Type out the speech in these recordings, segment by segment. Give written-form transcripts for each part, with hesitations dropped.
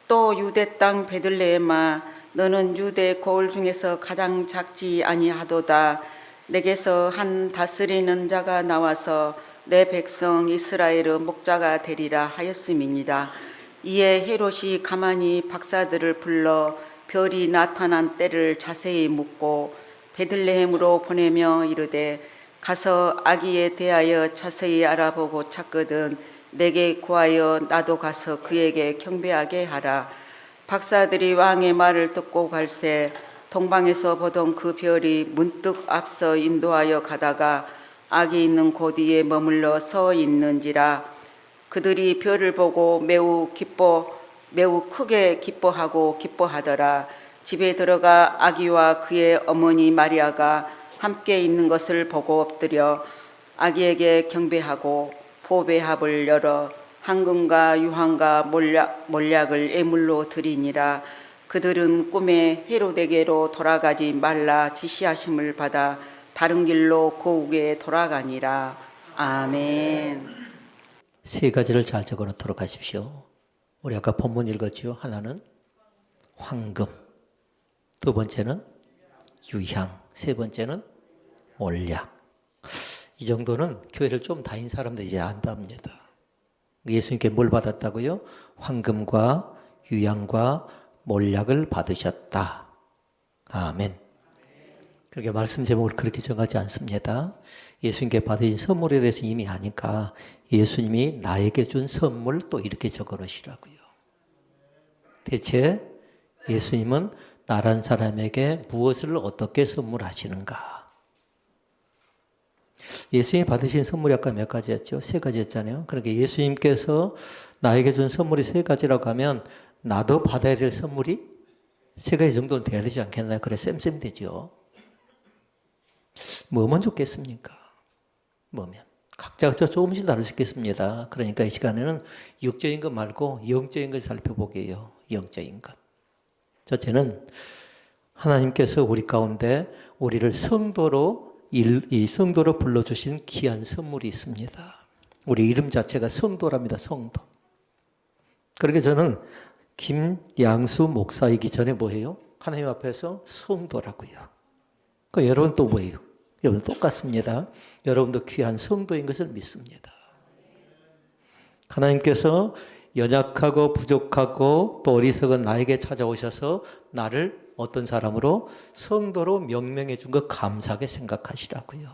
또 유대 땅 베들레헴아 너는 유대 고을 중에서 가장 작지 아니하도다. 내게서 한 다스리는 자가 나와서 내 백성 이스라엘의 목자가 되리라 하였음이니라. 이에 헤롯이 가만히 박사들을 불러 별이 나타난 때를 자세히 묻고 베들레헴으로 보내며 이르되 가서 아기에 대하여 자세히 알아보고 찾거든 내게 구하여 나도 가서 그에게 경배하게 하라. 박사들이 왕의 말을 듣고 갈새 동방에서 보던 그 별이 문득 앞서 인도하여 가다가 아기 있는 곳 위에 머물러 서 있는지라. 그들이 별을 보고 매우 크게 기뻐하고 기뻐하더라. 집에 들어가 아기와 그의 어머니 마리아가 함께 있는 것을 보고 엎드려 아기에게 경배하고 보배합을 열어 황금과 유황과 몰약을 예물로 드리니라. 그들은 꿈에 헤롯에게로 돌아가지 말라 지시하심을 받아 다른 길로 고국에 돌아가니라. 아멘. 세 가지를 잘 적어 놓도록 하십시오. 우리 아까 본문 읽었죠. 하나는 황금, 두 번째는 유향, 세 번째는 몰약. 이 정도는 교회를 좀 다닌 사람들이 이제 안답니다. 예수님께 뭘 받았다고요? 황금과 유향과 몰약을 받으셨다. 아멘. 그렇게 말씀 제목을 그렇게 정하지 않습니다. 예수님께 받으신 선물에 대해서 이미 아니까 예수님이 나에게 준 선물 또 이렇게 적어 놓으시라고요. 대체 예수님은 나란 사람에게 무엇을 어떻게 선물하시는가? 예수님이 받으신 선물이 아까 몇 가지였죠? 세 가지였잖아요. 그러니까 예수님께서 나에게 준 선물이 세 가지라고 하면 나도 받아야 될 선물이 세 가지 정도는 돼야 되지 않겠나요? 그래 쌤쌤 되죠. 뭐면 좋겠습니까? 뭐면 각자 조금씩 다를 수 있겠습니다. 그러니까 이 시간에는 육적인 것 말고 영적인 걸 살펴보게요. 영적인 것. 첫째는 하나님께서 우리 가운데 우리를 성도로 불러주신 귀한 선물이 있습니다. 우리 이름 자체가 성도랍니다. 성도. 그렇게 저는 김양수 목사이기 전에 뭐예요? 하나님 앞에서 성도라고요. 그러니까 여러분 또 뭐예요? 여러분 똑같습니다. 여러분도 귀한 성도인 것을 믿습니다. 하나님께서 연약하고 부족하고 또 어리석은 나에게 찾아오셔서 나를 어떤 사람으로 성도로 명명해 준 것 감사하게 생각하시라고요.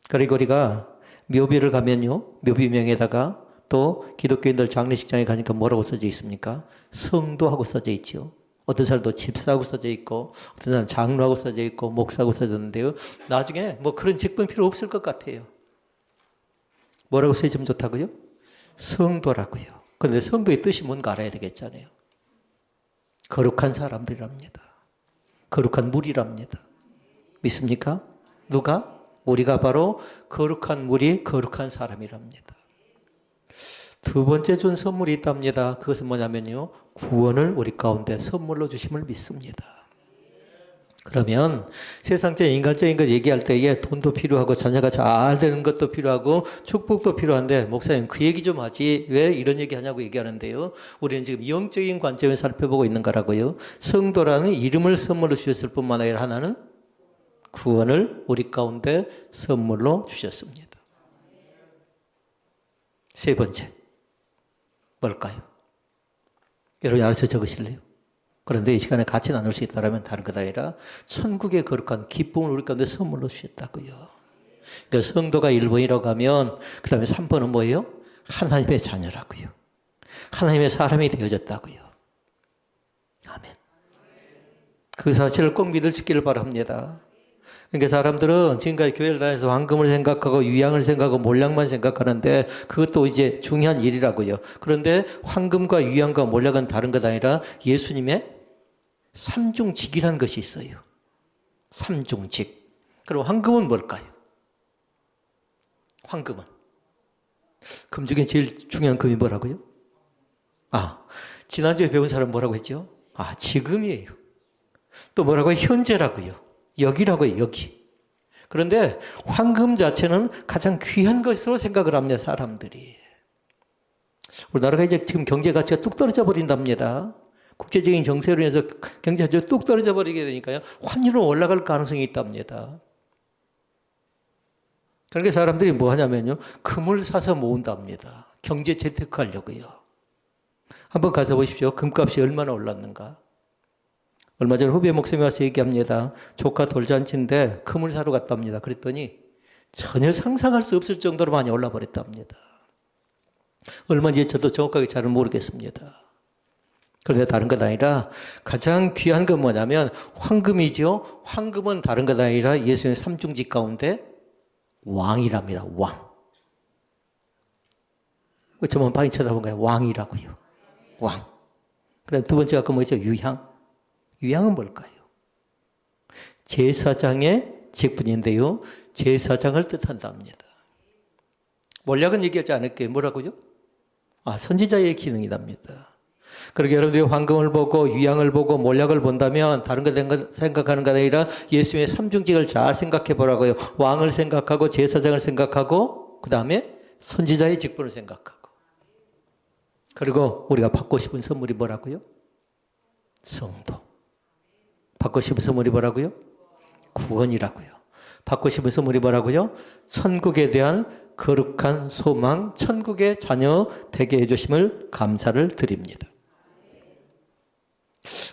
그리고 우리가 묘비를 가면요. 묘비명에다가 또 기독교인들 장례식장에 가니까 뭐라고 써져 있습니까? 성도하고 써져 있죠. 어떤 사람도 집사하고 써져 있고 어떤 사람은 장로하고 써져 있고 목사하고 써졌는데요. 나중에 뭐 그런 직분 필요 없을 것 같아요. 뭐라고 써있으면 좋다고요? 성도라고요. 그런데 성도의 뜻이 뭔가 알아야 되겠잖아요. 거룩한 사람들이랍니다. 거룩한 무리랍니다. 믿습니까? 누가? 우리가 바로 거룩한 무리, 거룩한 사람이랍니다. 두 번째 준 선물이 있답니다. 그것은 뭐냐면요. 구원을 우리 가운데 선물로 주심을 믿습니다. 그러면 세상적인 인간적인 것 얘기할 때에 돈도 필요하고 자녀가 잘 되는 것도 필요하고 축복도 필요한데 목사님 그 얘기 좀 하지 왜 이런 얘기 하냐고 얘기하는데요. 우리는 지금 영적인 관점에서 살펴보고 있는 거라고요. 성도라는 이름을 선물로 주셨을 뿐만 아니라 하나는 구원을 우리 가운데 선물로 주셨습니다. 세 번째 뭘까요? 여러분 알아서 적으실래요? 그런데 이 시간에 같이 나눌 수 있다면 다른 것 아니라 천국의 거룩한 기쁨을 우리 가운데 선물로 주셨다고요. 그러니까 성도가 1번이라고 하면 그 다음에 3번은 뭐예요? 하나님의 자녀라고요. 하나님의 사람이 되어졌다고요. 아멘. 그 사실을 꼭 믿을 수 있기를 바랍니다. 그러니까 사람들은 지금까지 교회를 다녀서 황금을 생각하고 유향을 생각하고 몰약만 생각하는데 그것도 이제 중요한 일이라고요. 그런데 황금과 유향과 몰약은 다른 것 아니라 예수님의 삼중직이라는 것이 있어요. 삼중직. 그럼 황금은 뭘까요? 황금은 금 중에 제일 중요한 금이 뭐라고요? 지난주에 배운 사람 뭐라고 했죠? 지금이에요. 또 뭐라고요? 현재라고요. 여기라고요. 여기. 그런데 황금 자체는 가장 귀한 것으로 생각을 합니다. 사람들이. 우리나라가 이제 지금 경제 가치가 뚝 떨어져 버린답니다. 국제적인 정세로 인해서 경제 가치가 뚝 떨어져 버리게 되니까요. 환율은 올라갈 가능성이 있답니다. 그러니까 사람들이 뭐 하냐면요. 금을 사서 모은답니다. 경제 재테크하려고요. 한번 가서 보십시오. 금값이 얼마나 올랐는가. 얼마 전에 후배 목사님이 와서 얘기합니다. 조카 돌잔치인데 금을 사러 갔답니다. 그랬더니 전혀 상상할 수 없을 정도로 많이 올라버렸답니다. 얼마인지 저도 정확하게 잘은 모르겠습니다. 그런데 다른 것 아니라 가장 귀한 건 뭐냐면 황금이죠. 황금은 다른 것 아니라 예수님의 삼중직 가운데 왕이랍니다. 왕. 저만 많이 쳐다본 거예요. 왕이라고요. 왕. 그 다음 두 번째가 그 뭐죠? 유향. 유향은 뭘까요? 제사장의 직분인데요. 제사장을 뜻한답니다. 몰약은 얘기하지 않을게요. 뭐라고요? 선지자의 기능이랍니다. 그러게 여러분들이 황금을 보고 유향을 보고 몰약을 본다면 다른 거 생각하는 게 아니라 예수님의 삼중직을 잘 생각해 보라고요. 왕을 생각하고 제사장을 생각하고 그 다음에 선지자의 직분을 생각하고 그리고 우리가 받고 싶은 선물이 뭐라고요? 성도. 받고 싶은 선물이 뭐라고요? 구원이라고요. 받고 싶은 선물이 뭐라고요? 천국에 대한 거룩한 소망, 천국의 자녀 되게 해주심을 감사를 드립니다.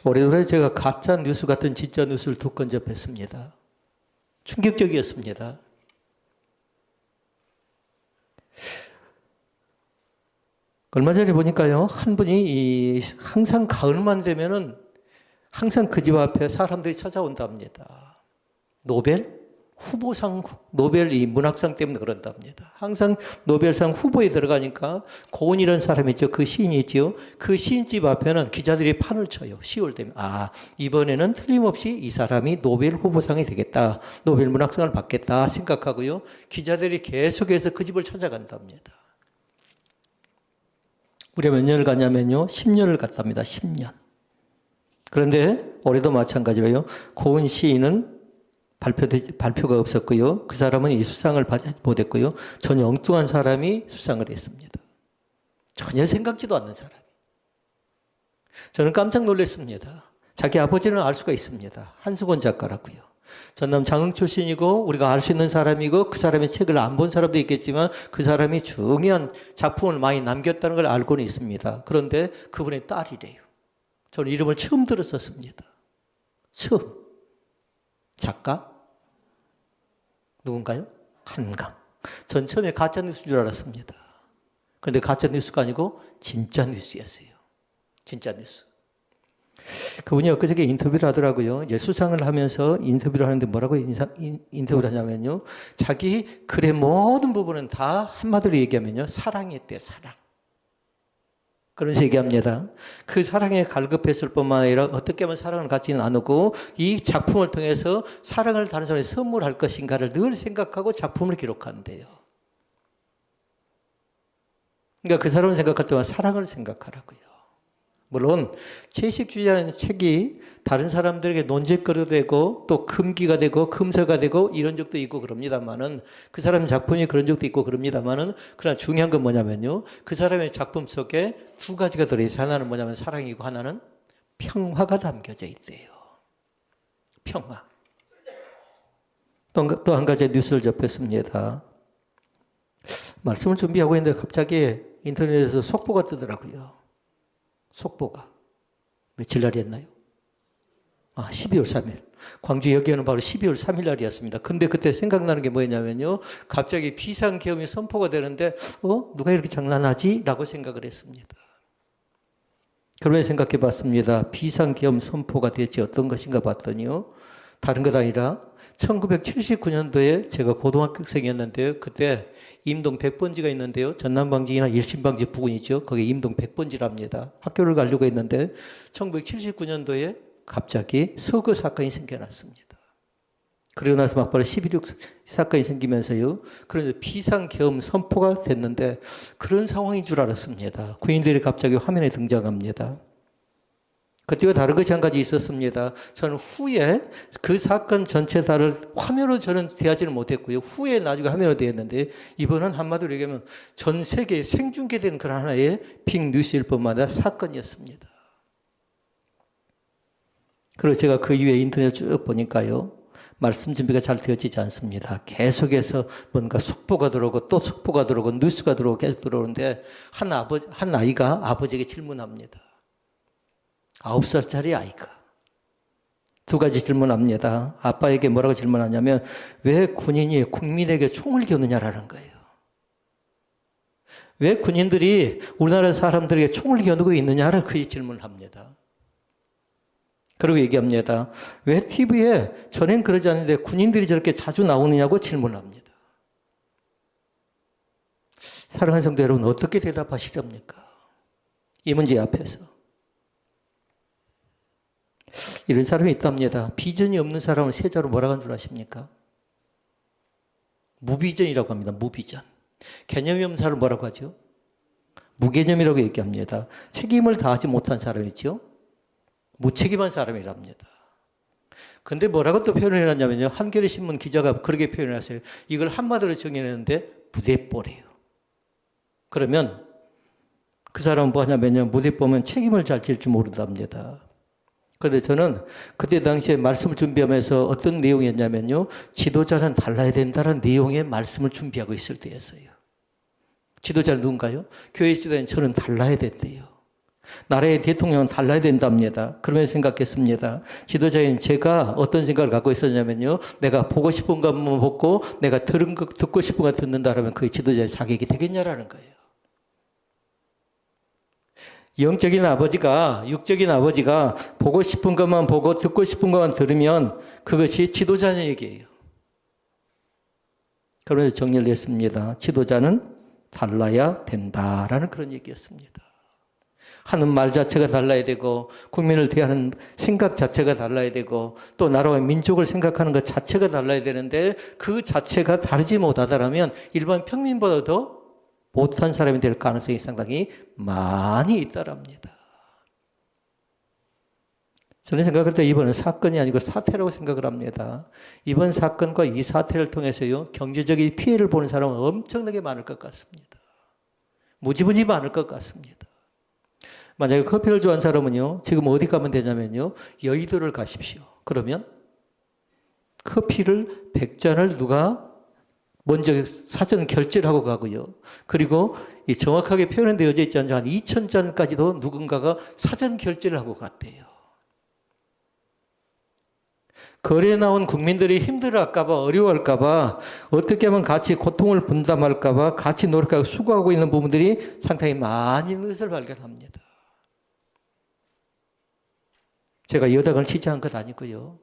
오래전에 제가 가짜 뉴스 같은 진짜 뉴스를 두 건 접했습니다. 충격적이었습니다. 얼마 전에 보니까요, 한 분이 항상 가을만 되면은 항상 그 집 앞에 사람들이 찾아온답니다. 노벨 후보상, 노벨 이 문학상 때문에 그런답니다. 항상 노벨상 후보에 들어가니까 고은이라는 사람이 있죠. 그 시인이 있죠. 그 시인집 앞에는 기자들이 판을 쳐요. 10월 되면. 이번에는 틀림없이 이 사람이 노벨 후보상이 되겠다. 노벨 문학상을 받겠다 생각하고요. 기자들이 계속해서 그 집을 찾아간답니다. 우리가 몇 년을 갔냐면요. 10년을 갔답니다. 10년. 그런데 올해도 마찬가지로요. 고은 시인은 발표가 없었고요. 그 사람은 이 수상을 받지 못했고요. 전혀 엉뚱한 사람이 수상을 했습니다. 전혀 생각지도 않는 사람이. 저는 깜짝 놀랐습니다. 자기 아버지는 알 수가 있습니다. 한수건 작가라고요. 전남 장흥 출신이고 우리가 알 수 있는 사람이고 그 사람의 책을 안 본 사람도 있겠지만 그 사람이 중요한 작품을 많이 남겼다는 걸 알고는 있습니다. 그런데 그분의 딸이래요. 저는 이름을 처음 들었었습니다. 처음. 작가? 누군가요? 한강. 전 처음에 가짜뉴스인 줄 알았습니다. 그런데 가짜뉴스가 아니고 진짜 뉴스였어요. 진짜 뉴스. 그분이 엊그저께 인터뷰를 하더라고요. 이제 수상을 하면서 인터뷰를 하는데 뭐라고 인터뷰를 하냐면요. 자기 글의 모든 부분은 다 한마디로 얘기하면요. 사랑했대요. 사랑. 그러면서 얘기합니다. 그 사랑에 갈급했을 뿐만 아니라 어떻게 하면 사랑을 같이 나누고 이 작품을 통해서 사랑을 다른 사람에게 선물할 것인가를 늘 생각하고 작품을 기록한대요. 그러니까 그 사람을 생각할 동안 사랑을 생각하라고요. 물론 채식주의라는 책이 다른 사람들에게 논쟁거리가 되고 또 금기가 되고 금서가 되고 이런 적도 있고 그럽니다만은 그 사람의 작품이 그런 적도 있고 그럽니다만은 그러나 중요한 건 뭐냐면요. 그 사람의 작품 속에 두 가지가 들어있어요. 하나는 뭐냐면 사랑이고 하나는 평화가 담겨져 있대요. 평화. 또 한 가지 뉴스를 접했습니다. 말씀을 준비하고 있는데 갑자기 인터넷에서 속보가 뜨더라고요. 속보가. 며칠 날이었나요? 12월 3일. 광주 여기에는 바로 12월 3일 날이었습니다. 근데 그때 생각나는 게 뭐였냐면요. 갑자기 비상계엄이 선포가 되는데, 누가 이렇게 장난하지? 라고 생각을 했습니다. 그러면서 생각해 봤습니다. 비상계엄 선포가 대체 어떤 것인가 봤더니요. 다른 것 아니라 1979년도에 제가 고등학생이었는데요. 그때 임동 100번지가 있는데요. 전남방지나 일신방지 부근이죠. 거기 임동 100번지랍니다. 학교를 가려고 했는데 1979년도에 갑자기 서거 사건이 생겨났습니다. 그리고 나서 막바로 11.6 사건이 생기면서요. 그래서 비상계엄 선포가 됐는데 그런 상황인 줄 알았습니다. 군인들이 갑자기 화면에 등장합니다. 그때와 다른 것이 한 가지 있었습니다. 저는 후에 그 사건 전체 다를 화면으로 저는 대하지는 못했고요. 후에 나중에 화면으로 대했는데 이번은 한마디로 얘기하면 전 세계에 생중계되는 그런 하나의 빅뉴스일 뿐만 아니라 사건이었습니다. 그리고 제가 그 이후에 인터넷 쭉 보니까요. 말씀 준비가 잘 되어지지 않습니다. 계속해서 뭔가 속보가 들어오고 또 속보가 들어오고 뉴스가 들어오고 계속 들어오는데 한 아이가 아버지에게 질문합니다. 9살짜리 아이가. 두 가지 질문합니다. 아빠에게 뭐라고 질문하냐면 왜 군인이 국민에게 총을 겨누냐라는 거예요. 왜 군인들이 우리나라 사람들에게 총을 겨누고 있느냐를 그 질문을 합니다. 그리고 얘기합니다. 왜 TV에 전엔 그러지 않는데 군인들이 저렇게 자주 나오느냐고 질문합니다. 사랑하는 성도 여러분, 어떻게 대답하시렵니까? 이 문제 앞에서. 이런 사람이 있답니다. 비전이 없는 사람을 세자로 뭐라고 하는 줄 아십니까? 무비전이라고 합니다. 무비전. 개념이 없는 사람을 뭐라고 하죠? 무개념이라고 얘기합니다. 책임을 다하지 못한 사람이죠. 무책임한 사람이랍니다. 근데 뭐라고 또 표현을 해놨냐면요. 한겨레 신문 기자가 그렇게 표현했어요. 이걸 한마디로 정의했는데 무대뽀래요. 그러면 그 사람은 뭐 하냐면요. 무대뽀면 책임을 잘 질 줄 모른답니다. 그런데 저는 그때 당시에 말씀을 준비하면서 어떤 내용이었냐면요. 지도자는 달라야 된다는 내용의 말씀을 준비하고 있을 때였어요. 지도자는 누군가요? 교회 지도자는 저는 달라야 된대요. 나라의 대통령은 달라야 된답니다. 그러면서 생각했습니다. 지도자인 제가 어떤 생각을 갖고 있었냐면요. 내가 보고 싶은 것만 보고 내가 듣고 싶은 거 듣는다라면 그게 지도자의 자격이 되겠냐라는 거예요. 영적인 아버지가, 육적인 아버지가 보고 싶은 것만 보고 듣고 싶은 것만 들으면 그것이 지도자의 얘기예요. 그러면서 정리를 했습니다. 지도자는 달라야 된다라는 그런 얘기였습니다. 하는 말 자체가 달라야 되고 국민을 대하는 생각 자체가 달라야 되고 또 나라와 민족을 생각하는 것 자체가 달라야 되는데 그 자체가 다르지 못하다라면 일반 평민보다 더 못한 사람이 될 가능성이 상당히 많이 있다랍니다. 저는 생각할 때 이번은 사건이 아니고 사태라고 생각을 합니다. 이번 사건과 이 사태를 통해서요, 경제적인 피해를 보는 사람은 엄청나게 많을 것 같습니다. 무지무지 많을 것 같습니다. 만약에 커피를 좋아하는 사람은요, 지금 어디 가면 되냐면요, 여의도를 가십시오. 그러면 커피를 100잔을 누가 먼저 사전 결제를 하고 가고요. 그리고 이 정확하게 표현되어져 있지 않죠. 한 2,000잔까지도 누군가가 사전 결제를 하고 갔대요. 거리에 나온 국민들이 힘들어할까봐, 어려워할까봐, 어떻게 하면 같이 고통을 분담할까봐 같이 노력하고 수고하고 있는 부분들이 상당히 많이 있는 것을 발견합니다. 제가 여당을 지지한 것 아니고요.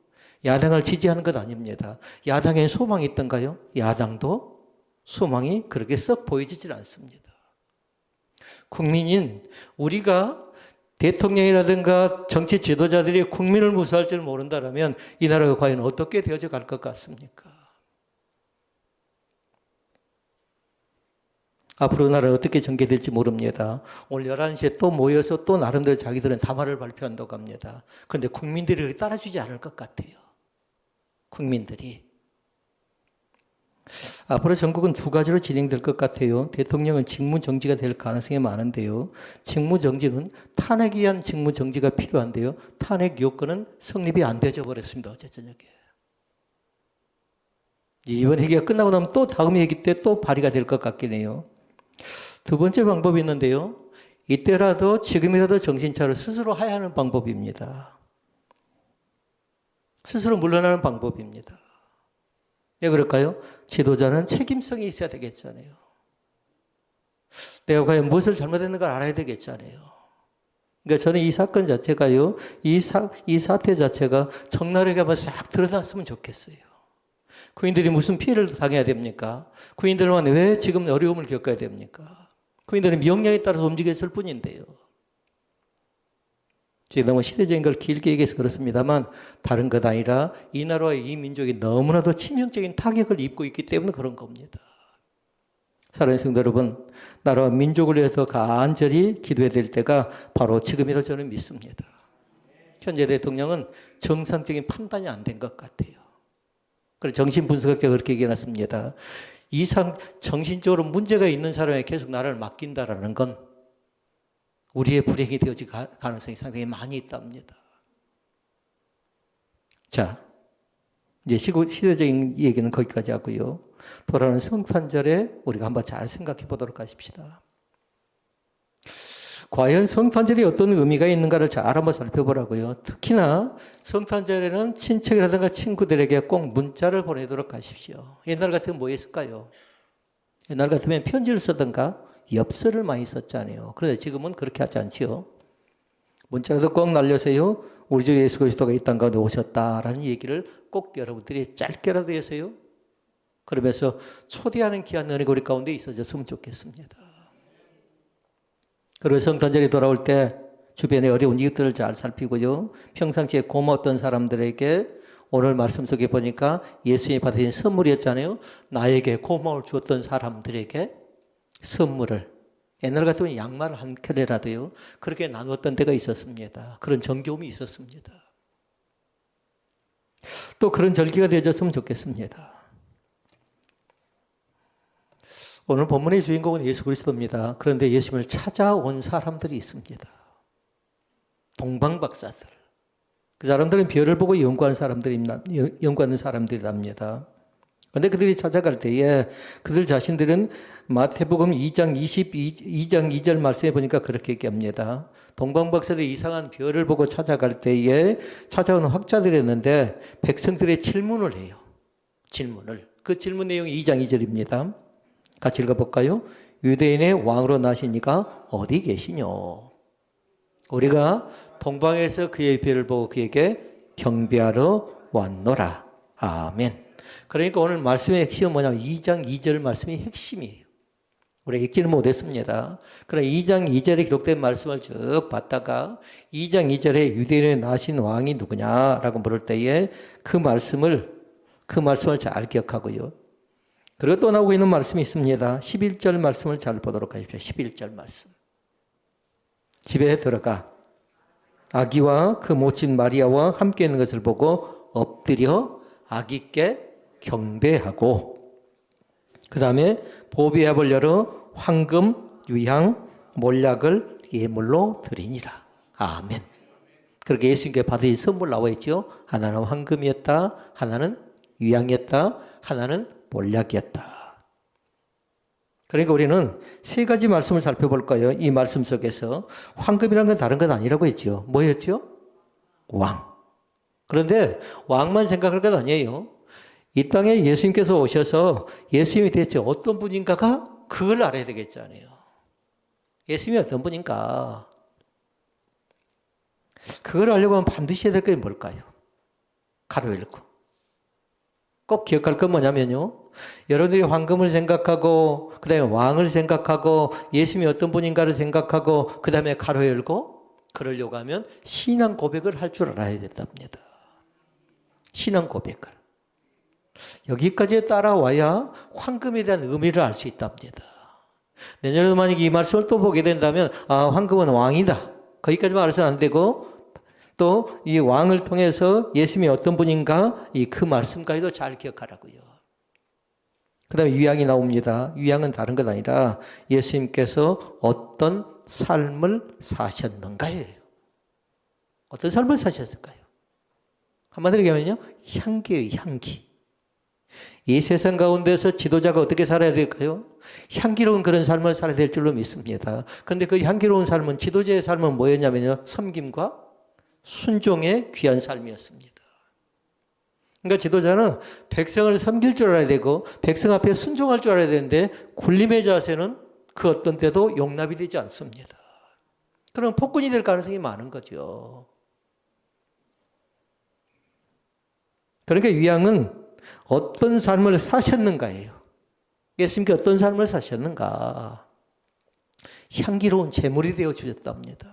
야당을 지지하는 것 아닙니다. 야당에 소망이 있던가요? 야당도 소망이 그렇게 썩 보이지질 않습니다. 국민인 우리가 대통령이라든가 정치 지도자들이 국민을 무서워할 줄 모른다면 이 나라가 과연 어떻게 되어져 갈 것 같습니까? 앞으로 나라는 어떻게 전개될지 모릅니다. 오늘 11시에 또 모여서 또 나름대로 자기들은 담화를 발표한다고 합니다. 그런데 국민들이 따라주지 않을 것 같아요. 국민들이. 앞으로 전국은 두 가지로 진행될 것 같아요. 대통령은 직무정지가 될 가능성이 많은데요. 직무정지는 탄핵에 의한 직무정지가 필요한데요. 탄핵 요건은 성립이 안 되져 버렸습니다. 어제 저녁에. 이번 회기가 끝나고 나면 또 다음 회기 때 또 발의가 될 것 같긴 해요. 두 번째 방법이 있는데요. 이때라도 지금이라도 정신 차려 스스로 하야하는 방법입니다. 스스로 물러나는 방법입니다. 왜 그럴까요? 지도자는 책임성이 있어야 되겠잖아요. 내가 과연 무엇을 잘못했는 걸 알아야 되겠잖아요. 그러니까 저는 이 사건 자체가요, 이 사태 자체가 적나라하게 한번 싹 드러났으면 좋겠어요. 국민들이 무슨 피해를 당해야 됩니까? 국민들만 왜 지금 어려움을 겪어야 됩니까? 국민들은 명령에 따라서 움직였을 뿐인데요. 지금 너무 시대적인 걸 길게 얘기해서 그렇습니다만 다른 것 아니라 이 나라와 이 민족이 너무나도 치명적인 타격을 입고 있기 때문에 그런 겁니다. 사랑하는 성도 여러분, 나라와 민족을 위해서 간절히 기도해야 될 때가 바로 지금이라고 저는 믿습니다. 현재 대통령은 정상적인 판단이 안 된 것 같아요. 그래서 정신분석학자가 그렇게 얘기해놨습니다. 이상 정신적으로 문제가 있는 사람에게 계속 나라를 맡긴다라는 건 우리의 불행이 되어질 가능성이 상당히 많이 있답니다. 자, 이제 시대적인 얘기는 거기까지 하고요. 돌아오는 성탄절에 우리가 한번 잘 생각해 보도록 하십시다. 과연 성탄절이 어떤 의미가 있는가를 잘 한번 살펴보라고요. 특히나 성탄절에는 친척이라든가 친구들에게 꼭 문자를 보내도록 하십시오. 옛날 같으면 뭐 했을까요? 옛날 같으면 편지를 쓰든가 엽서를 많이 썼잖아요. 그런데 지금은 그렇게 하지 않지요. 문자라도 꼭 날려서요. 우리 주 예수 그리스도가 이 땅 가운데 오셨다라는 얘기를 꼭 여러분들이 짧게라도 해서요. 그러면서 초대하는 귀한 은혜가 우리 가운데 있어졌으면 좋겠습니다. 그리고 성탄절이 돌아올 때 주변의 어려운 이웃들을 잘 살피고요. 평상시에 고마웠던 사람들에게 오늘 말씀 속에 보니까 예수님이 받으신 선물이었잖아요. 나에게 고마움을 주었던 사람들에게 선물을, 옛날 같으면 양말 한 켤레라도요, 그렇게 나누었던 때가 있었습니다. 그런 정겨움이 있었습니다. 또 그런 절기가 되어졌으면 좋겠습니다. 오늘 본문의 주인공은 예수 그리스도입니다. 그런데 예수님을 찾아온 사람들이 있습니다. 동방박사들. 그 사람들은 별을 보고 연구하는 사람들이랍니다. 그런데 그들이 찾아갈 때에 그들 자신들은 마태복음 2장 2절 말씀에 보니까 그렇게 얘기합니다. 동방박사들이 이상한 별을 보고 찾아갈 때에 찾아오는 학자들이었는데 백성들의 질문을 해요. 질문을. 그 질문 내용이 2장 2절입니다. 같이 읽어볼까요? 유대인의 왕으로 나신 이가 어디 계시뇨? 우리가 동방에서 그의 별을 보고 그에게 경배하러 왔노라. 아멘. 그러니까 오늘 말씀의 핵심은 뭐냐면 2장 2절 말씀이 핵심이에요. 우리가 읽지는 못했습니다. 그러나 2장 2절에 기록된 말씀을 쭉 봤다가 2장 2절에 유대인의 나신 왕이 누구냐라고 물을 때에 그 말씀을 잘 기억하고요. 그리고 또 나오고 있는 말씀이 있습니다. 11절 말씀을 잘 보도록 하십시오. 11절 말씀. 집에 들어가 아기와 그 모친 마리아와 함께 있는 것을 보고 엎드려 아기께 경배하고 그 다음에 보배압을 열어 황금, 유향, 몰약을 예물로 드리니라. 아멘. 그렇게 예수님께 받으신 선물 나와 있죠. 하나는 황금이었다, 하나는 유향이었다, 하나는 몰약이었다. 그러니까 우리는 세 가지 말씀을 살펴볼 거예요. 이 말씀 속에서 황금이라는 건 다른 건 아니라고 했죠. 뭐였죠? 왕. 그런데 왕만 생각할 것 아니에요. 이 땅에 예수님께서 오셔서 예수님이 대체 어떤 분인가가 그걸 알아야 되겠잖아요. 예수님이 어떤 분인가. 그걸 알려고 하면 반드시 해야 될 게 뭘까요? 가로 읽고. 꼭 기억할 건 뭐냐면요. 여러분들이 황금을 생각하고 그 다음에 왕을 생각하고 예수님이 어떤 분인가를 생각하고 그 다음에 가로 열고 그러려고 하면 신앙 고백을 할 줄 알아야 된답니다. 신앙 고백을. 여기까지 따라와야 황금에 대한 의미를 알 수 있답니다. 내년에도 만약에 이 말씀을 또 보게 된다면 황금은 왕이다. 거기까지만 알아서는 안 되고 또 이 왕을 통해서 예수님이 어떤 분인가 그 말씀까지도 잘 기억하라고요. 그 다음에 유향이 나옵니다. 유향은 다른 것 아니라 예수님께서 어떤 삶을 사셨는가예요. 어떤 삶을 사셨을까요? 한마디로 얘기하면요. 향기예요. 향기. 이 세상 가운데서 지도자가 어떻게 살아야 될까요? 향기로운 그런 삶을 살아야 될 줄로 믿습니다. 그런데 그 향기로운 삶은 지도자의 삶은 뭐였냐면요. 섬김과 순종의 귀한 삶이었습니다. 그러니까 지도자는 백성을 섬길 줄 알아야 되고 백성 앞에 순종할 줄 알아야 되는데 굴림의 자세는 그 어떤 때도 용납이 되지 않습니다. 그럼 폭군이 될 가능성이 많은 거죠. 그러니까 유향은 어떤 삶을 사셨는가예요. 예수님께 어떤 삶을 사셨는가. 향기로운 제물이 되어 주셨답니다.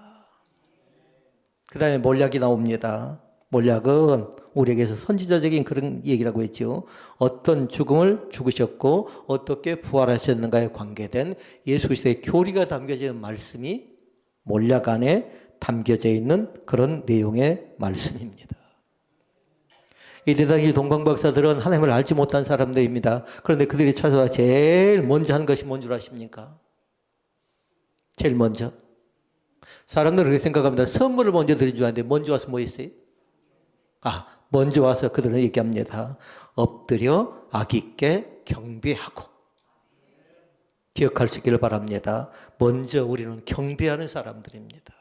그 다음에 몰약이 나옵니다. 몰약은 우리에게서 선지자적인 그런 얘기라고 했죠. 어떤 죽음을 죽으셨고 어떻게 부활하셨는가에 관계된 예수 그리스도의 교리가 담겨진 말씀이 몰약 안에 담겨져 있는 그런 내용의 말씀입니다. 이때 당시 동방박사들은 하나님을 알지 못한 사람들입니다. 그런데 그들이 찾아와 제일 먼저 한 것이 뭔 줄 아십니까? 제일 먼저. 사람들은 그렇게 생각합니다. 선물을 먼저 드린 줄 아는데 먼저 와서 뭐 했어요? 먼저 와서 그들은 얘기합니다. 엎드려 악있게 경배하고. 기억할 수 있기를 바랍니다. 먼저 우리는 경배하는 사람들입니다.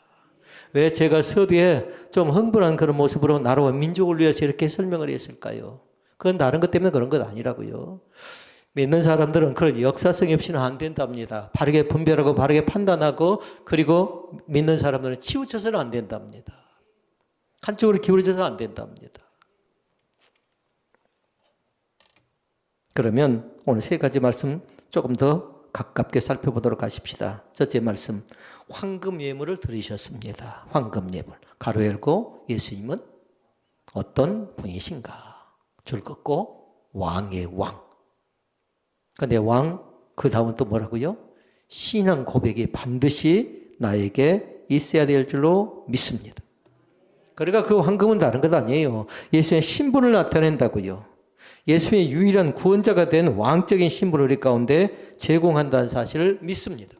왜 제가 서두에 좀 흥분한 그런 모습으로 나라와 민족을 위해서 이렇게 설명을 했을까요? 그건 다른 것 때문에 그런 것 아니라고요. 믿는 사람들은 그런 역사성이 없이는 안 된답니다. 바르게 분별하고 바르게 판단하고 그리고 믿는 사람들은 치우쳐서는 안 된답니다. 한쪽으로 기울어져서 안 된답니다. 그러면 오늘 세 가지 말씀 조금 더 가깝게 살펴보도록 하십시다. 첫째 말씀, 황금 예물을 드리셨습니다. 황금 예물. 가로 열고 예수님은 어떤 분이신가? 줄 긋고 왕의 왕. 그런데 왕, 그 다음은 또 뭐라고요? 신앙 고백이 반드시 나에게 있어야 될 줄로 믿습니다. 그러니까 그 황금은 다른 것 아니에요. 예수의 신분을 나타낸다고요. 예수의 유일한 구원자가 된 왕적인 신분을 우리 가운데 제공한다는 사실을 믿습니다.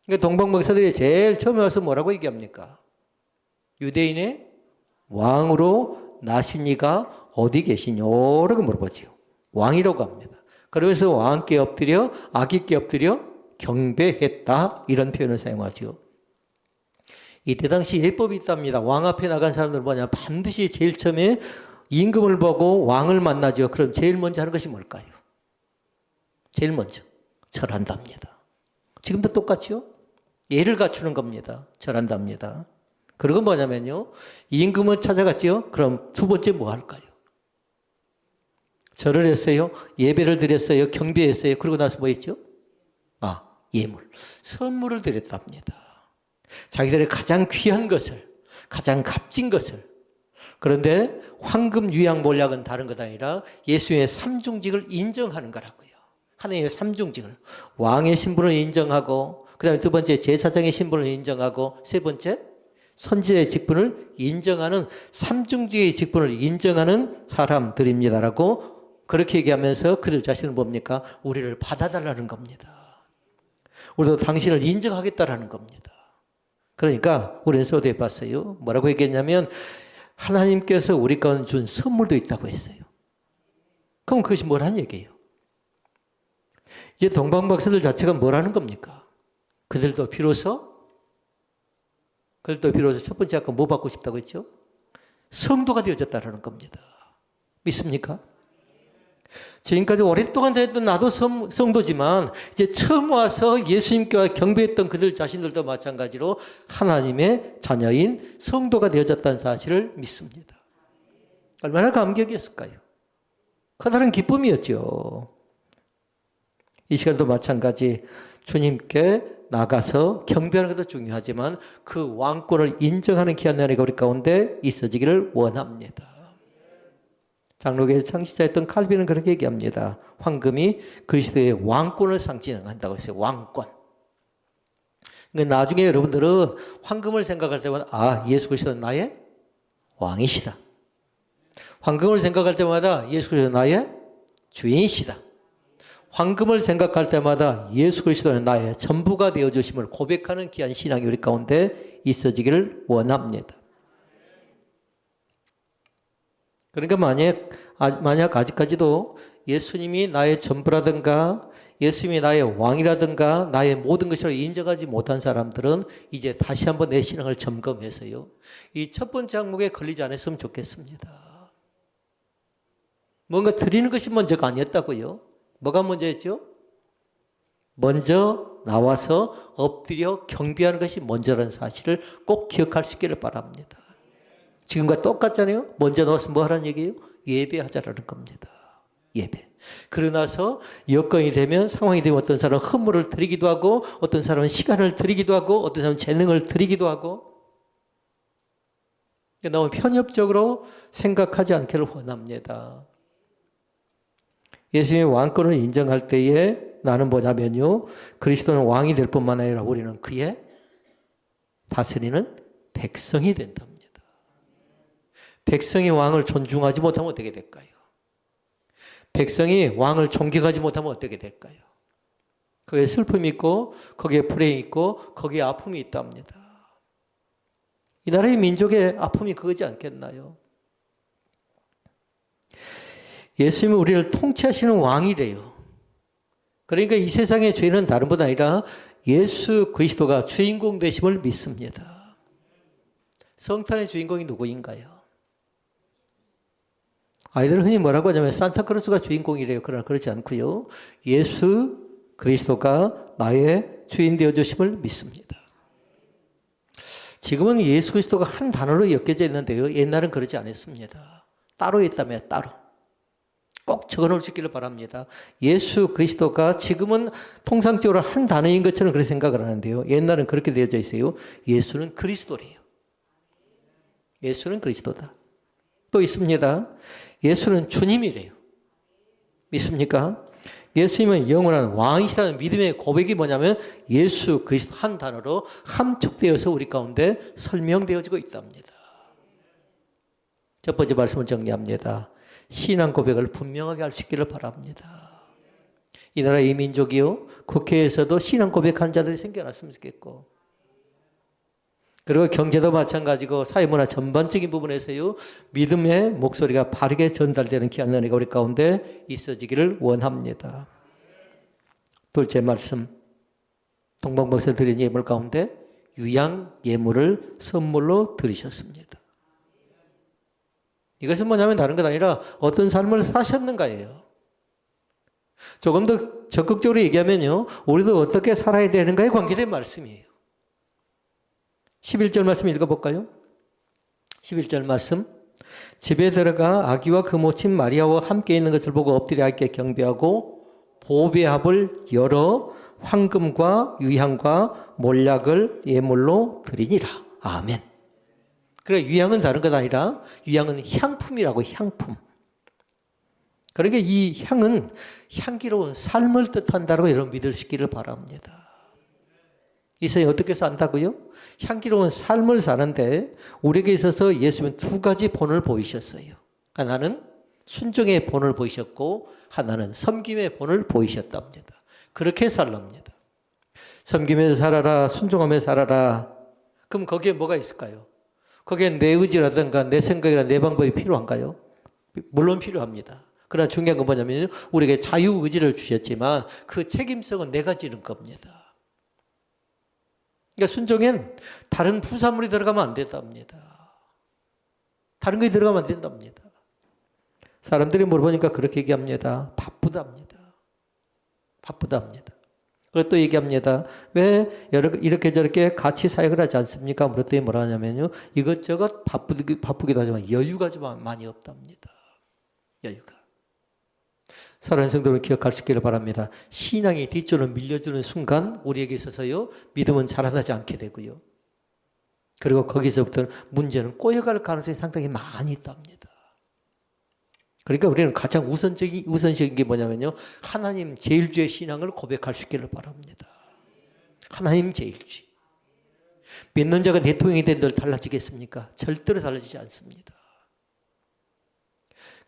그러니까 동방박사들이 제일 처음에 와서 뭐라고 얘기합니까? 유대인의 왕으로 나신 이가 어디 계시냐라고 물어보지요. 왕이라고 합니다. 그러면서 왕께 엎드려 악있게 엎드려 경배했다 이런 표현을 사용하죠. 이때 당시 예법이 있답니다. 왕 앞에 나간 사람들은 뭐냐? 반드시 제일 처음에 임금을 보고 왕을 만나죠. 그럼 제일 먼저 하는 것이 뭘까요? 제일 먼저 절한답니다. 지금도 똑같죠? 예를 갖추는 겁니다. 절한답니다. 그리고 뭐냐면요. 임금을 찾아갔죠. 그럼 두 번째 뭐 할까요? 절을 했어요. 예배를 드렸어요. 경배했어요. 그러고 나서 뭐 했죠? 예물. 선물을 드렸답니다. 자기들의 가장 귀한 것을, 가장 값진 것을. 그런데 황금 유양 몰약은 다른 것 아니라 예수의 삼중직을 인정하는 거라고요. 하나님의 삼중직을. 왕의 신분을 인정하고, 그 다음에 두 번째 제사장의 신분을 인정하고, 세 번째 선지자의 직분을 인정하는 삼중직의 직분을 인정하는 사람들입니다라고 그렇게 얘기하면서 그들 자신은 뭡니까? 우리를 받아달라는 겁니다. 우리도 당신을 인정하겠다라는 겁니다. 그러니까 우리는 서두에 봤어요. 뭐라고 얘기했냐면 하나님께서 우리 가운데 준 선물도 있다고 했어요. 그럼 그것이 뭐라는 얘기예요? 이제 동방박사들 자체가 뭐라는 겁니까? 그들도 비로소 첫 번째 아까 뭐 받고 싶다고 했죠? 성도가 되어졌다라는 겁니다. 믿습니까? 지금까지 오랫동안 했던 나도 성도지만 이제 처음 와서 예수님께 경배했던 그들 자신들도 마찬가지로 하나님의 자녀인 성도가 되어졌다는 사실을 믿습니다. 얼마나 감격이었을까요? 커다란 기쁨이었죠. 이 시간도 마찬가지 주님께 나가서 경배하는 것도 중요하지만 그 왕권을 인정하는 귀한 은혜가 우리 가운데 있어지기를 원합니다. 장로교의 창시자였던 칼빈은 그렇게 얘기합니다. 황금이 그리스도의 왕권을 상징한다고 했어요. 왕권. 그러니까 나중에 여러분들은 황금을 생각할 때마다 예수 그리스도는 나의 왕이시다. 황금을 생각할 때마다 예수 그리스도는 나의 주인이시다. 황금을 생각할 때마다 예수 그리스도는 나의 전부가 되어주심을 고백하는 귀한 신앙이 우리 가운데 있어지기를 원합니다. 그러니까 만약 아직까지도 예수님이 나의 전부라든가 예수님이 나의 왕이라든가 나의 모든 것이라고 인정하지 못한 사람들은 이제 다시 한번 내 신앙을 점검해서요. 이 첫 번째 항목에 걸리지 않았으면 좋겠습니다. 뭔가 드리는 것이 먼저가 아니었다고요. 뭐가 먼저였죠? 먼저 나와서 엎드려 경배하는 것이 먼저라는 사실을 꼭 기억할 수 있기를 바랍니다. 지금과 똑같잖아요. 먼저 나와서 뭐 하라는 얘기예요? 예배하자라는 겁니다. 예배. 그러고 나서 여건이 되면 상황이 되면 어떤 사람은 헌물을 드리기도 하고 어떤 사람은 시간을 드리기도 하고 어떤 사람은 재능을 드리기도 하고 너무 편협적으로 생각하지 않기를 원합니다. 예수님의 왕권을 인정할 때에 나는 뭐냐면요. 그리스도는 왕이 될 뿐만 아니라 우리는 그의 다스리는 백성이 된답니다. 백성이 왕을 존중하지 못하면 어떻게 될까요? 백성이 왕을 존경하지 못하면 어떻게 될까요? 거기에 슬픔이 있고 거기에 불행이 있고 거기에 아픔이 있답니다. 이 나라의 민족의 아픔이 그거지 않겠나요? 예수님은 우리를 통치하시는 왕이래요. 그러니까 이 세상의 죄는 다른 분 아니라 예수 그리스도가 주인공 되심을 믿습니다. 성탄의 주인공이 누구인가요? 아이들은 흔히 뭐라고 하냐면 산타크로스가 주인공이래요. 그러나 그렇지 않고요. 예수 그리스도가 나의 주인 되어주심을 믿습니다. 지금은 예수 그리스도가 한 단어로 엮여져 있는데요. 옛날은 그러지 않았습니다. 따로 있다면 따로. 꼭 적어놓을 수 있기를 바랍니다. 예수 그리스도가 지금은 통상적으로 한 단어인 것처럼 그렇게 생각을 하는데요. 옛날은 그렇게 되어져 있어요. 예수는 그리스도래요. 예수는 그리스도다. 또 있습니다. 예수는 주님이래요. 믿습니까? 예수님은 영원한 왕이시라는 믿음의 고백이 뭐냐면 예수 그리스도 한 단어로 함축되어서 우리 가운데 설명되어지고 있답니다. 첫 번째 말씀을 정리합니다. 신앙 고백을 분명하게 할 수 있기를 바랍니다. 이 나라 이 민족이요 국회에서도 신앙 고백하는 자들이 생겨났으면 좋겠고, 그리고 경제도 마찬가지고 사회문화 전반적인 부분에서요 믿음의 목소리가 바르게 전달되는 귀한 은혜가 우리 가운데 있어지기를 원합니다. 둘째 말씀, 동방목사 드린 예물 가운데 유양 예물을 선물로 드리셨습니다. 이것은 뭐냐면 다른 것 아니라 어떤 삶을 사셨는가예요. 조금 더 적극적으로 얘기하면요, 우리도 어떻게 살아야 되는가에 관계된 말씀이에요. 11절 말씀 읽어볼까요? 11절 말씀. 집에 들어가 아기와 그 모친 마리아와 함께 있는 것을 보고 엎드려 하께 경배하고 보배합을 열어 황금과 유향과 몰약을 예물로 드리니라. 아멘. 그래, 유향은 다른 것 아니라 유향은 향품이라고, 향품. 그러니까 이 향은 향기로운 삶을 뜻한다고 여러분 믿을 수 있기를 바랍니다. 이 세상에 어떻게 산다고요? 향기로운 삶을 사는데 우리에게 있어서 예수님은 두 가지 본을 보이셨어요. 하나는 순종의 본을 보이셨고 하나는 섬김의 본을 보이셨답니다. 그렇게 살랍니다. 섬김에 살아라, 순종하며 살아라. 그럼 거기에 뭐가 있을까요? 거기에 내 의지라든가 내 생각이나 내 방법이 필요한가요? 물론 필요합니다. 그러나 중요한 건 뭐냐면 우리에게 자유의지를 주셨지만 그 책임성은 내가 지는 겁니다. 그러니까 순종엔 다른 부산물이 들어가면 안 된답니다. 다른 것이 들어가면 안 된답니다. 사람들이 물어보니까 그렇게 얘기합니다. 바쁘답니다. 바쁘답니다. 그리고 또 얘기합니다. 왜 이렇게 저렇게 같이 사역을 하지 않습니까? 그랬더니 뭐라 하냐면요, 이것저것 바쁘기도 하지만 여유가 좀 많이 없답니다. 여유가. 사랑하는 성도를 기억할 수 있기를 바랍니다. 신앙이 뒷줄을 밀려주는 순간 우리에게 있어서요 믿음은 자라나지 않게 되고요. 그리고 거기서부터 문제는 꼬여갈 가능성이 상당히 많이 있답니다. 그러니까 우리는 가장 우선적인 게 뭐냐면요, 하나님 제일주의 신앙을 고백할 수 있기를 바랍니다. 하나님 제일주의. 믿는 자가 대통령이 된들 달라지겠습니까? 절대로 달라지지 않습니다.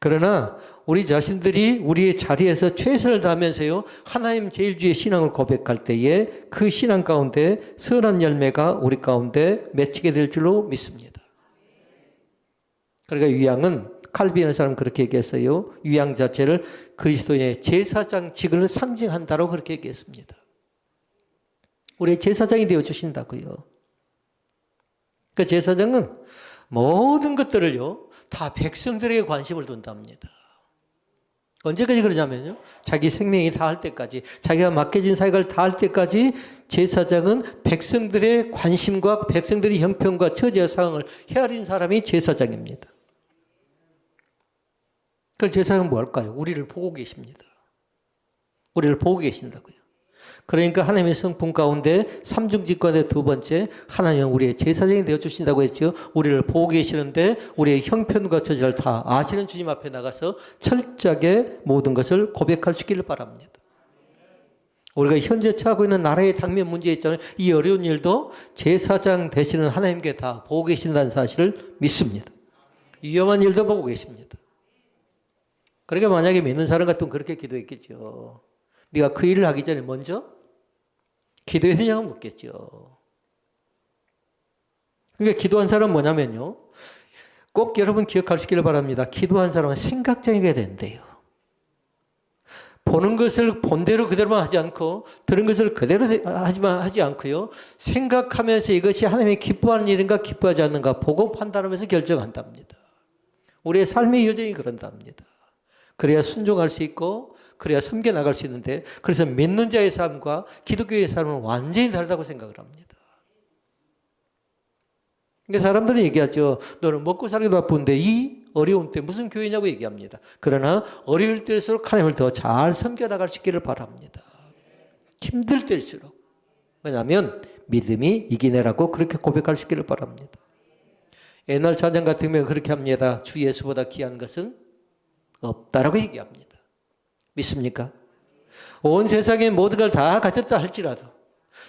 그러나 우리 자신들이 우리의 자리에서 최선을 다하면서요 하나님 제일주의 신앙을 고백할 때에 그 신앙 가운데 선한 열매가 우리 가운데 맺히게 될 줄로 믿습니다. 그러니까 유향은, 칼빈의 사람은 그렇게 얘기했어요. 유향 자체를 그리스도의 제사장직을 상징한다고 그렇게 얘기했습니다. 우리의 제사장이 되어 주신다고요. 그 제사장은 모든 것들을요 다 백성들에게 관심을 둔답니다. 언제까지 그러냐면요, 자기 생명이 다할 때까지, 자기가 맡겨진 사역을 다할 때까지 제사장은 백성들의 관심과 백성들의 형편과 처지와 상황을 헤아린 사람이 제사장입니다. 그래서 제사장은 뭐 할까요? 우리를 보고 계십니다. 우리를 보고 계신다고요. 그러니까 하나님의 성품 가운데 삼중직관의 두 번째, 하나님은 우리의 제사장이 되어주신다고 했죠. 우리를 보고 계시는데 우리의 형편과 처지를 다 아시는 주님 앞에 나가서 철저하게 모든 것을 고백할 수 있기를 바랍니다. 우리가 현재 처하고 있는 나라의 당면 문제 있잖아요. 이 어려운 일도 제사장 되시는 하나님께 다 보고 계신다는 사실을 믿습니다. 위험한 일도 보고 계십니다. 그러니까 만약에 믿는 사람 같으면 그렇게 기도했겠죠. 네가 그 일을 하기 전에 먼저 기도했느냐고 묻겠죠. 그러니까 기도한 사람은 뭐냐면요. 꼭 여러분 기억할 수 있기를 바랍니다. 기도한 사람은 생각적이게 된대요. 보는 것을 본대로 그대로만 하지 않고 들은 것을 그대로 하지 않고요. 생각하면서 이것이 하나님이 기뻐하는 일인가 기뻐하지 않는가 보고 판단하면서 결정한답니다. 우리의 삶의 여정이 그런답니다. 그래야 순종할 수 있고 그래야 섬겨나갈 수 있는데 그래서 믿는 자의 삶과 기독교의 삶은 완전히 다르다고 생각을 합니다. 그러니까 사람들은 얘기하죠. 너는 먹고 살기도 바쁜데 이 어려운 때 무슨 교회냐고 얘기합니다. 그러나 어려울 때일수록 하나님을 더 잘 섬겨나갈 수 있기를 바랍니다. 힘들 때일수록. 왜냐하면 믿음이 이기네라고 그렇게 고백할 수 있기를 바랍니다. 옛날 찬양 같으면 그렇게 합니다. 주 예수보다 귀한 것은 없다라고 얘기합니다. 믿습니까? 온 세상에 모든 걸 다 가졌다 할지라도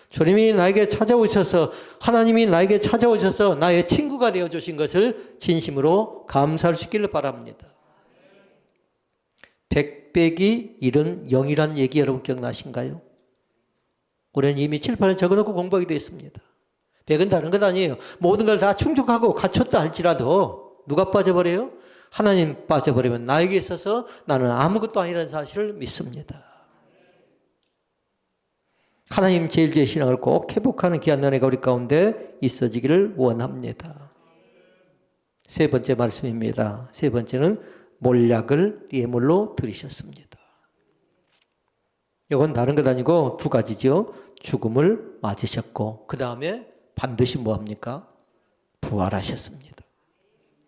주님이 나에게 찾아오셔서 하나님이 나에게 찾아오셔서 나의 친구가 되어주신 것을 진심으로 감사할 수 있기를 바랍니다. 백백이 잃은 영이라는 얘기 여러분 기억나신가요? 우리는 이미 칠판에 적어놓고 공부하게 되어 있습니다. 백은 다른 것 아니에요. 모든 걸 다 충족하고 갖췄다 할지라도 누가 빠져버려요? 하나님 빠져버리면 나에게 있어서 나는 아무것도 아니라는 사실을 믿습니다. 하나님 제일주의 신앙을 꼭 회복하는 귀한 은혜가 우리 가운데 있어지기를 원합니다. 세 번째 말씀입니다. 세 번째는 몰약을 예물로 드리셨습니다. 이건 다른 것 아니고 두 가지죠. 죽음을 맞으셨고 그 다음에 반드시 뭐합니까? 부활하셨습니다.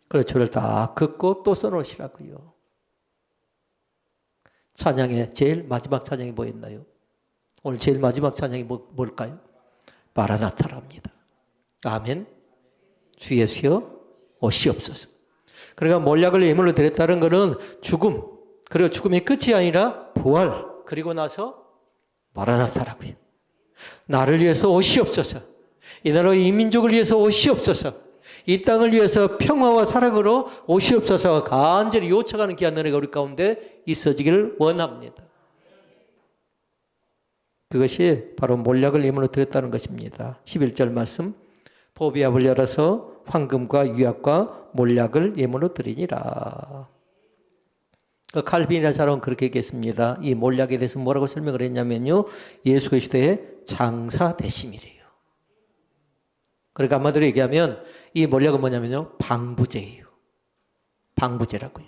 그래서 저를 다 긋고 또 써놓으시라고요. 찬양의 제일 마지막 찬양이 뭐였나요? 오늘 제일 마지막 찬양이 뭘까요? 마라나타랍니다. 아멘. 주 예수여 오시옵소서. 그러니까 몰약을 예물로 드렸다는 것은 죽음, 그리고 죽음이 끝이 아니라 부활, 그리고 나서 마라나타라고요. 나를 위해서 오시옵소서. 이 나라 이 민족을 위해서 오시옵소서. 이 땅을 위해서 평화와 사랑으로 오시옵소서 간절히 요청하는 귀한 은혜가 우리 가운데 있어지기를 원합니다. 그것이 바로 몰약을 예물로 드렸다는 것입니다. 11절 말씀. 보비압을 열어서 황금과 유약과 몰약을 예물로 드리니라. 칼빈이라는 사람은 그렇게 얘기했습니다. 이 몰약에 대해서 뭐라고 설명을 했냐면요. 예수 그리스도의 장사 되심이래요. 그러니까 한마디로 얘기하면 이 몰약은 뭐냐면요. 방부제예요. 방부제라고요.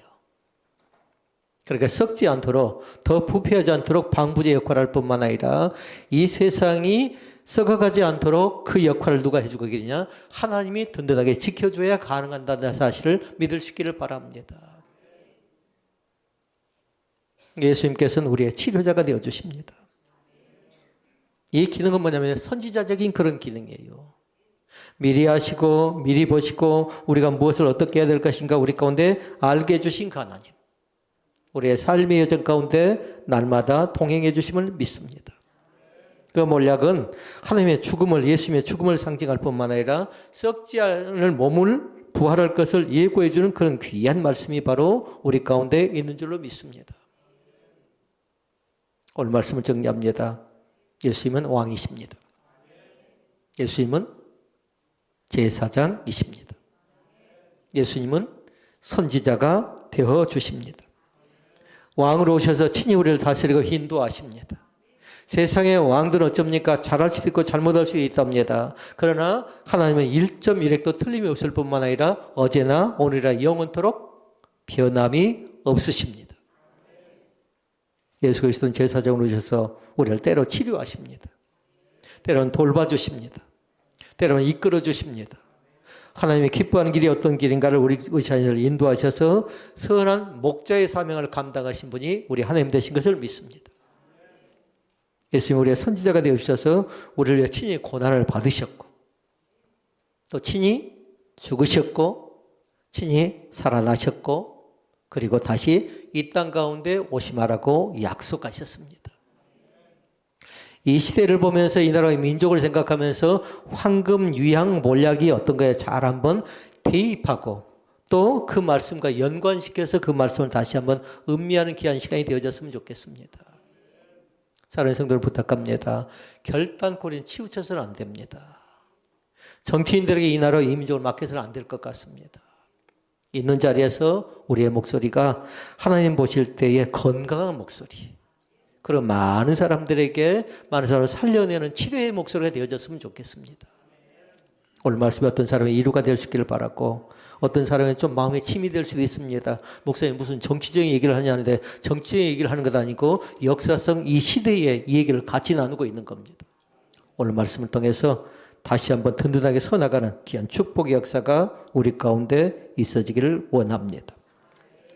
그러니까 썩지 않도록 더 부패하지 않도록 방부제 역할을 할 뿐만 아니라 이 세상이 썩어가지 않도록 그 역할을 누가 해주고 계시냐? 하나님이 든든하게 지켜줘야 가능한다는 사실을 믿을 수 있기를 바랍니다. 예수님께서는 우리의 치료자가 되어주십니다. 이 기능은 뭐냐면 선지자적인 그런 기능이에요. 미리 아시고 미리 보시고 우리가 무엇을 어떻게 해야 될 것인가 우리 가운데 알게 해주신 그 하나님. 우리의 삶의 여정 가운데 날마다 동행해 주심을 믿습니다. 그 몰약은 하나님의 죽음을, 예수님의 죽음을 상징할 뿐만 아니라 썩지 않을 몸을 부활할 것을 예고해 주는 그런 귀한 말씀이 바로 우리 가운데 있는 줄로 믿습니다. 오늘 말씀을 정리합니다. 예수님은 왕이십니다. 예수님은 제사장이십니다. 예수님은 선지자가 되어 주십니다. 왕으로 오셔서 친히 우리를 다스리고 인도하십니다. 세상의 왕들은 어쩝니까? 잘할 수도 있고 잘못할 수도 있답니다. 그러나 하나님은 1.1핵도 틀림이 없을 뿐만 아니라 어제나 오늘이나 영원토록 변함이 없으십니다. 예수 그리스도는 제사장으로 오셔서 우리를 때로 치료하십니다. 때로는 돌봐주십니다. 때로는 이끌어주십니다. 하나님이 기뻐하는 길이 어떤 길인가를 우리 자신을 인도하셔서 선한 목자의 사명을 감당하신 분이 우리 하나님 되신 것을 믿습니다. 예수님 우리의 선지자가 되어주셔서 우리를 위해 친히 고난을 받으셨고 또 친히 죽으셨고 친히 살아나셨고 그리고 다시 이 땅 가운데 오심하라고 약속하셨습니다. 이 시대를 보면서 이 나라의 민족을 생각하면서 황금 유향 몰약이 어떤 거에 잘 한번 대입하고 또 그 말씀과 연관시켜서 그 말씀을 다시 한번 음미하는 귀한 시간이 되어졌으면 좋겠습니다. 사랑하는 성도를 부탁합니다. 결단코리는 치우쳐서는 안 됩니다. 정치인들에게 이 나라 이 민족을 맡겨서는 안 될 것 같습니다. 있는 자리에서 우리의 목소리가 하나님 보실 때의 건강한 목소리, 그런 많은 사람들에게 많은 사람을 살려내는 치료의 목소리가 되어졌으면 좋겠습니다. 오늘 말씀이 어떤 사람의 이루가 될 수 있기를 바랐고 어떤 사람은 좀 마음에 침이 될 수도 있습니다. 목사님 무슨 정치적인 얘기를 하냐는데 정치적인 얘기를 하는 것 아니고 역사성 이 시대의 이 얘기를 같이 나누고 있는 겁니다. 오늘 말씀을 통해서 다시 한번 든든하게 서나가는 귀한 축복의 역사가 우리 가운데 있어지기를 원합니다.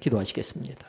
기도하시겠습니다.